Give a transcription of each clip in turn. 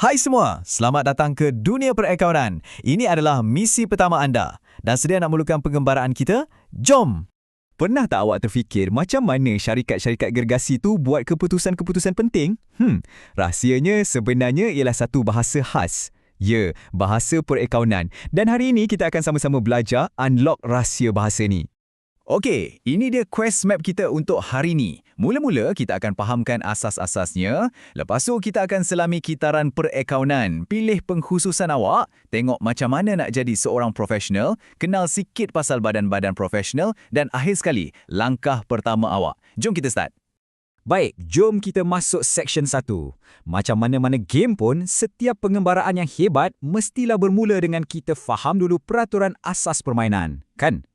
Hai semua, selamat datang ke Dunia Perakaunan. Ini adalah misi pertama anda. Dan sedia nak mulakan penggembaraan kita? Jom! Pernah tak awak terfikir macam mana syarikat-syarikat gergasi tu buat keputusan-keputusan penting? Rahsianya sebenarnya ialah satu bahasa khas. Ya, bahasa perakaunan. Dan hari ini kita akan sama-sama belajar unlock rahsia bahasa ni. Okey, ini dia quest map kita untuk hari ini. Mula-mula kita akan fahamkan asas-asasnya. Lepas tu kita akan selami kitaran perakaunan. Pilih pengkhususan awak, tengok macam mana nak jadi seorang profesional, kenal sikit pasal badan-badan profesional dan akhir sekali, langkah pertama awak. Jom kita start. Baik, jom kita masuk section 1. Macam mana-mana game pun, setiap pengembaraan yang hebat mestilah bermula dengan kita faham dulu peraturan asas permainan, kan?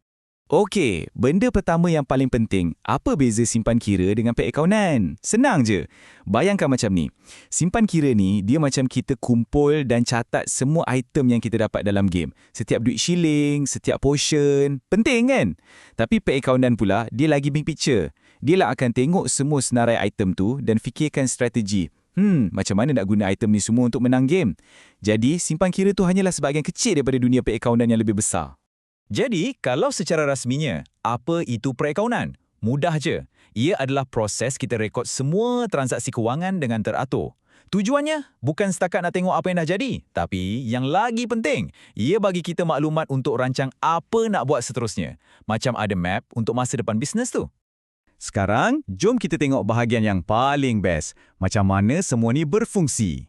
Okey, benda pertama yang paling penting, apa beza simpan kira dengan perakaunan? Senang je. Bayangkan macam ni. Simpan kira ni, dia macam kita kumpul dan catat semua item yang kita dapat dalam game. Setiap duit shilling, setiap potion. Penting kan? Tapi perakaunan pula, dia lagi big picture. Dia lah akan tengok semua senarai item tu dan fikirkan strategi. Macam mana nak guna item ni semua untuk menang game? Jadi, simpan kira tu hanyalah sebahagian kecil daripada dunia perakaunan yang lebih besar. Jadi, kalau secara rasminya, apa itu perakaunan? Mudah je. Ia adalah proses kita rekod semua transaksi kewangan dengan teratur. Tujuannya bukan setakat nak tengok apa yang dah jadi, tapi yang lagi penting, ia bagi kita maklumat untuk rancang apa nak buat seterusnya. Macam ada map untuk masa depan bisnes tu. Sekarang, jom kita tengok bahagian yang paling best. Macam mana semua ni berfungsi.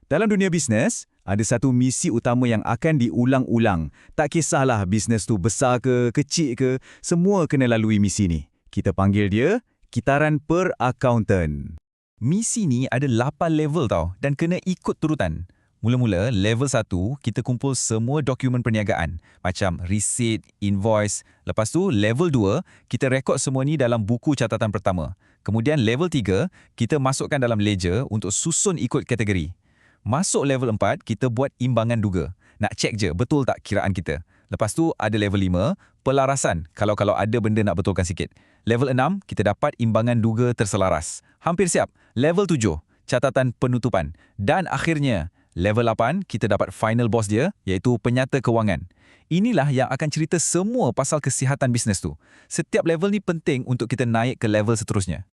Dalam dunia bisnes, ada satu misi utama yang akan diulang-ulang. Tak kisahlah bisnes tu besar ke, kecil ke, semua kena lalui misi ni. Kita panggil dia kitaran per-accountant. Misi ni ada 8 level tau dan kena ikut turutan. Mula-mula, level 1, kita kumpul semua dokumen perniagaan. Macam receipt, invoice. Lepas tu, level 2, kita rekod semua ni dalam buku catatan pertama. Kemudian level 3, kita masukkan dalam ledger untuk susun ikut kategori. Masuk level 4, kita buat imbangan duga. Nak cek je, betul tak kiraan kita. Lepas tu ada level 5, pelarasan kalau ada benda nak betulkan sikit. Level 6, kita dapat imbangan duga terselaras. Hampir siap. Level 7, catatan penutupan. Dan akhirnya, level 8, kita dapat final boss dia, iaitu penyata kewangan. Inilah yang akan cerita semua pasal kesihatan bisnes tu. Setiap level ni penting untuk kita naik ke level seterusnya.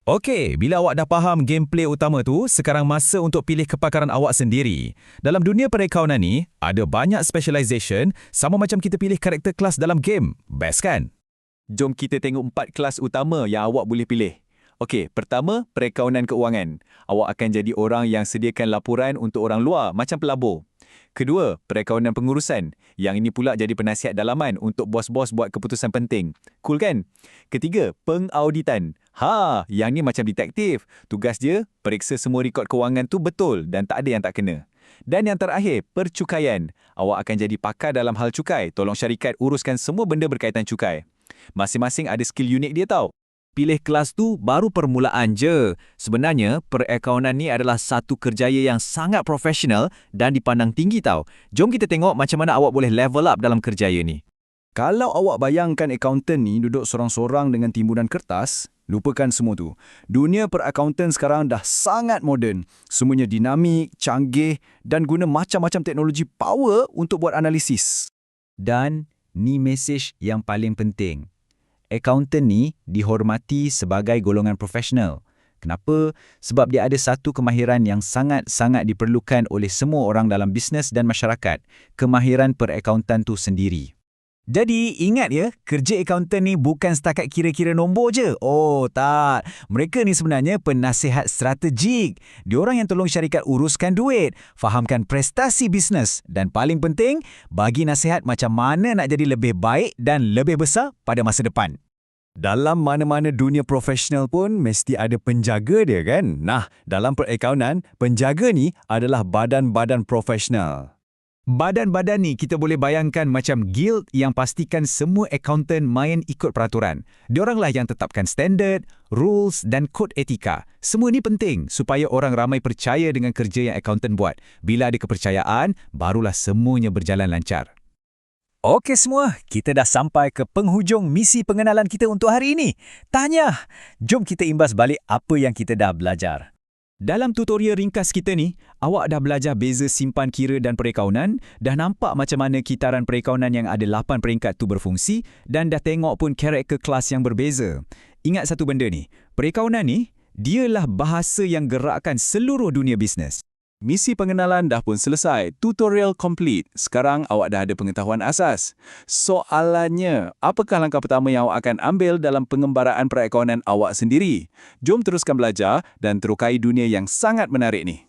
Okey, bila awak dah faham gameplay utama tu, sekarang masa untuk pilih kepakaran awak sendiri. Dalam dunia perakaunan ni, ada banyak specialization, sama macam kita pilih karakter kelas dalam game. Best kan? Jom kita tengok 4 kelas utama yang awak boleh pilih. Okey, pertama, perakaunan keuangan. Awak akan jadi orang yang sediakan laporan untuk orang luar, macam pelabur. Kedua, perakaunan pengurusan. Yang ini pula jadi penasihat dalaman untuk bos-bos buat keputusan penting. Cool kan? Ketiga, pengauditan. Yang ni macam detektif. Tugas dia, periksa semua rekod kewangan tu betul dan tak ada yang tak kena. Dan yang terakhir, percukaian. Awak akan jadi pakar dalam hal cukai. Tolong syarikat uruskan semua benda berkaitan cukai. Masing-masing ada skill unik dia tau. Pilih kelas tu baru permulaan je. Sebenarnya, perakaunan ni adalah satu kerjaya yang sangat profesional dan dipandang tinggi tau. Jom kita tengok macam mana awak boleh level up dalam kerjaya ni. Kalau awak bayangkan accountant ni duduk sorang-sorang dengan timbunan kertas, lupakan semua tu. Dunia per-accountant sekarang dah sangat moden. Semuanya dinamik, canggih dan guna macam-macam teknologi power untuk buat analisis. Dan ni mesej yang paling penting. Accountant ni dihormati sebagai golongan profesional. Kenapa? Sebab dia ada satu kemahiran yang sangat-sangat diperlukan oleh semua orang dalam bisnes dan masyarakat. Kemahiran per-accountant tu sendiri. Jadi, ingat ya, kerja accountant ni bukan setakat kira-kira nombor je. Oh, tak. Mereka ni sebenarnya penasihat strategik. Diorang yang tolong syarikat uruskan duit, fahamkan prestasi bisnes dan paling penting, bagi nasihat macam mana nak jadi lebih baik dan lebih besar pada masa depan. Dalam mana-mana dunia profesional pun mesti ada penjaga dia kan? Nah, dalam perakaunan, penjaga ni adalah badan-badan profesional. Badan-badan ni kita boleh bayangkan macam guild yang pastikan semua accountant main ikut peraturan. Dioranglah yang tetapkan standard, rules dan kod etika. Semua ni penting supaya orang ramai percaya dengan kerja yang accountant buat. Bila ada kepercayaan, barulah semuanya berjalan lancar. Okey semua, kita dah sampai ke penghujung misi pengenalan kita untuk hari ini. Tanya, jom kita imbas balik apa yang kita dah belajar. Dalam tutorial ringkas kita ni, awak dah belajar beza simpan kira dan perakaunan, dah nampak macam mana kitaran perakaunan yang ada 8 peringkat tu berfungsi dan dah tengok pun karakter kelas yang berbeza. Ingat satu benda ni, perakaunan ni, dialah bahasa yang gerakkan seluruh dunia bisnes. Misi pengenalan dah pun selesai. Tutorial complete. Sekarang awak dah ada pengetahuan asas. Soalannya, apakah langkah pertama yang awak akan ambil dalam pengembaraan perakaunan awak sendiri? Jom teruskan belajar dan terukai dunia yang sangat menarik ni.